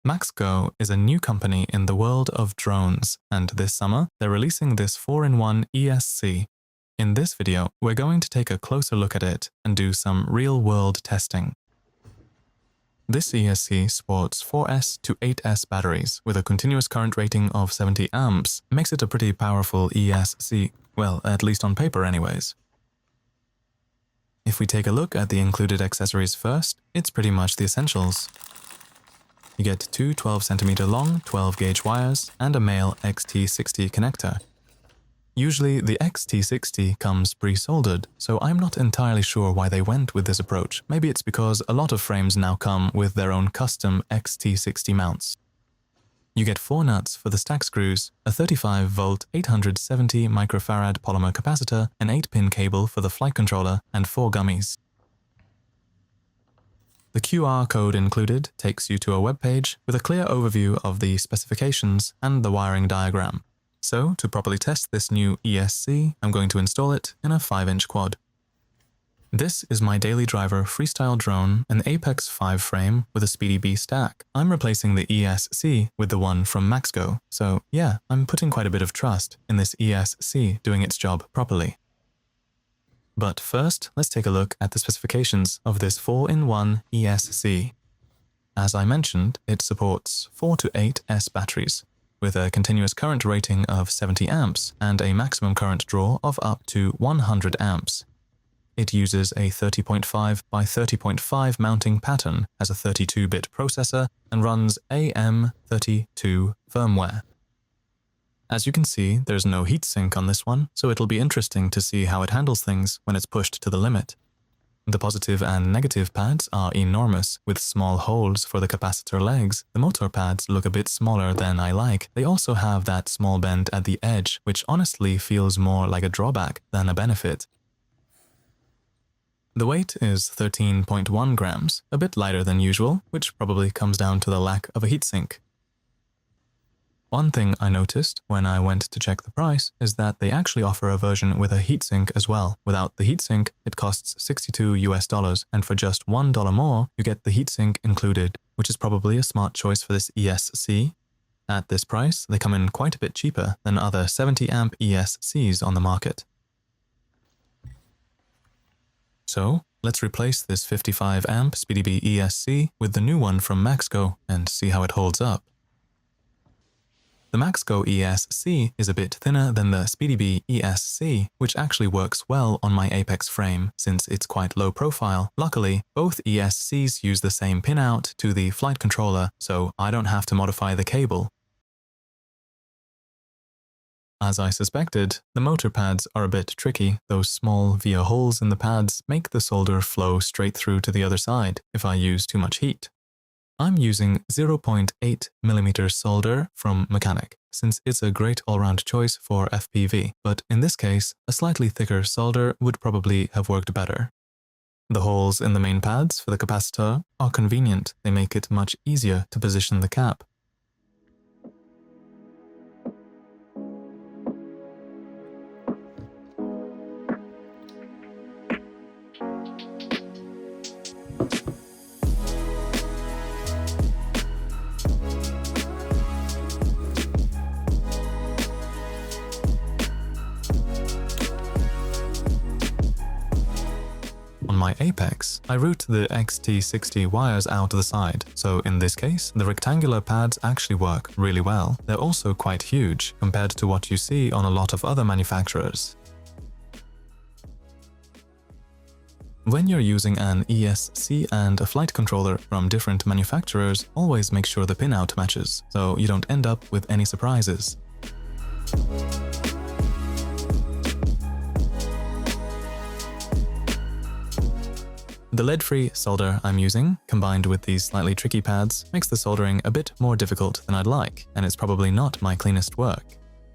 MaxKgo is a new company in the world of drones, and this summer they're releasing this 4-in-1 ESC. In this video, we're going to take a closer look at it and do some real-world testing. This ESC sports 4S to 8S batteries with a continuous current rating of 70 amps. Makes it a pretty powerful ESC, well, at least on paper anyways. If we take a look at the included accessories first, it's pretty much the essentials. You get two 12cm long 12-gauge wires and a male XT60 connector. Usually the XT60 comes pre-soldered, so I'm not entirely sure why they went with this approach. Maybe it's because a lot of frames now come with their own custom XT60 mounts. You get 4 nuts for the stack screws, a 35-volt 870 microfarad polymer capacitor, an 8-pin cable for the flight controller, and 4 gummies. The QR code included takes you to a web page with a clear overview of the specifications and the wiring diagram. So, to properly test this new ESC, I'm going to install it in a 5-inch quad. This is my daily driver freestyle drone, an Apex 5 frame with a Speedy B stack. I'm replacing the ESC with the one from MaxKgo, so yeah, I'm putting quite a bit of trust in this ESC doing its job properly. But first, let's take a look at the specifications of this 4-in-1 ESC. As I mentioned, it supports 4 to 8S batteries, with a continuous current rating of 70 amps and a maximum current draw of up to 100 amps. It uses a 30.5 by 30.5 mounting pattern, has a 32-bit processor, and runs AM32 firmware. As you can see, there's no heatsink on this one, so it'll be interesting to see how it handles things when it's pushed to the limit. The positive and negative pads are enormous, with small holes for the capacitor legs. The motor pads look a bit smaller than I like. They also have that small bend at the edge, which honestly feels more like a drawback than a benefit. The weight is 13.1 grams, a bit lighter than usual, which probably comes down to the lack of a heatsink. One thing I noticed when I went to check the price is that they actually offer a version with a heatsink as well. Without the heatsink, it costs $62 and for just $1 more, you get the heatsink included, which is probably a smart choice for this ESC. At this price, they come in quite a bit cheaper than other 70-amp ESCs on the market. So, let's replace this 55-amp Speedy B ESC with the new one from MaxKgo and see how it holds up. The MaxKgo ESC is a bit thinner than the Speedy B ESC, which actually works well on my Apex frame since it's quite low profile. Luckily, both ESCs use the same pinout to the flight controller, so I don't have to modify the cable. As I suspected, the motor pads are a bit tricky. Those small via holes in the pads make the solder flow straight through to the other side if I use too much heat. I'm using 0.8mm solder from Mechanic, since it's a great all-round choice for FPV, but in this case, a slightly thicker solder would probably have worked better. The holes in the main pads for the capacitor are convenient. They make it much easier to position the cap. On my Apex, I route the XT60 wires out to the side, so in this case, the rectangular pads actually work really well. They're also quite huge compared to what you see on a lot of other manufacturers. When you're using an ESC and a flight controller from different manufacturers, always make sure the pinout matches, so you don't end up with any surprises. The lead-free solder I'm using, combined with these slightly tricky pads, makes the soldering a bit more difficult than I'd like, and it's probably not my cleanest work.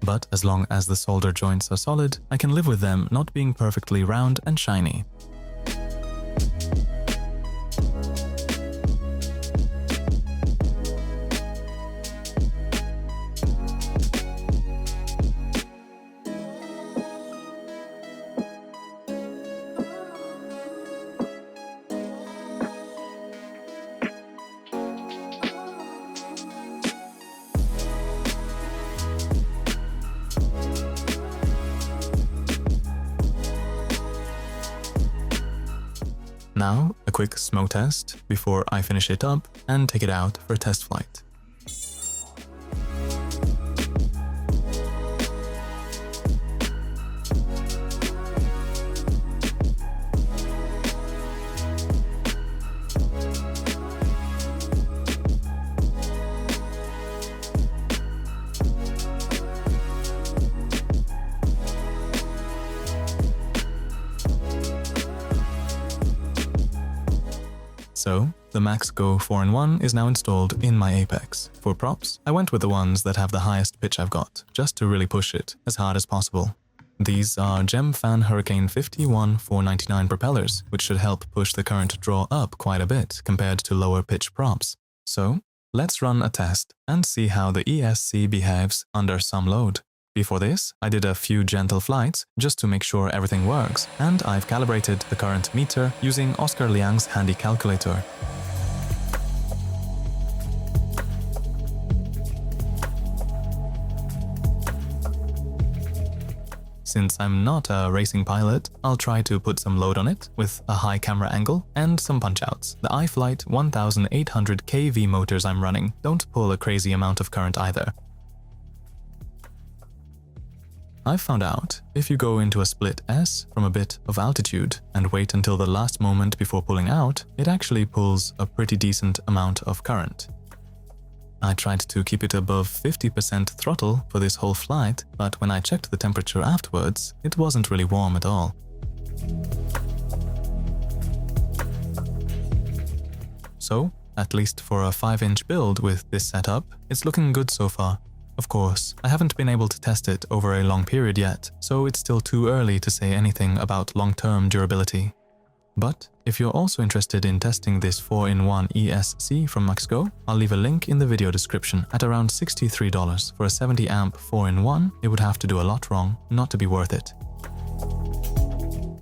But as long as the solder joints are solid, I can live with them not being perfectly round and shiny. Now, a quick smoke test before I finish it up and take it out for a test flight. So, the MaxKgo 4-in-1 is now installed in my Apex. For props, I went with the ones that have the highest pitch I've got, just to really push it as hard as possible. These are Gemfan Hurricane 51 499 propellers, which should help push the current draw up quite a bit compared to lower pitch props. So, let's run a test and see how the ESC behaves under some load. Before this, I did a few gentle flights just to make sure everything works, and I've calibrated the current meter using Oscar Liang's handy calculator. Since I'm not a racing pilot, I'll try to put some load on it with a high camera angle and some punch-outs. The iFlight 1800 kV motors I'm running don't pull a crazy amount of current either. I've found out if you go into a split S from a bit of altitude and wait until the last moment before pulling out, it actually pulls a pretty decent amount of current. I tried to keep it above 50% throttle for this whole flight, but when I checked the temperature afterwards, it wasn't really warm at all. So, at least for a 5-inch build with this setup, it's looking good so far. Of course, I haven't been able to test it over a long period yet, so it's still too early to say anything about long-term durability. But if you're also interested in testing this 4-in-1 ESC from MaxKgo, I'll leave a link in the video description. At around $63 for a 70 amp 4-in-1, it would have to do a lot wrong not to be worth it.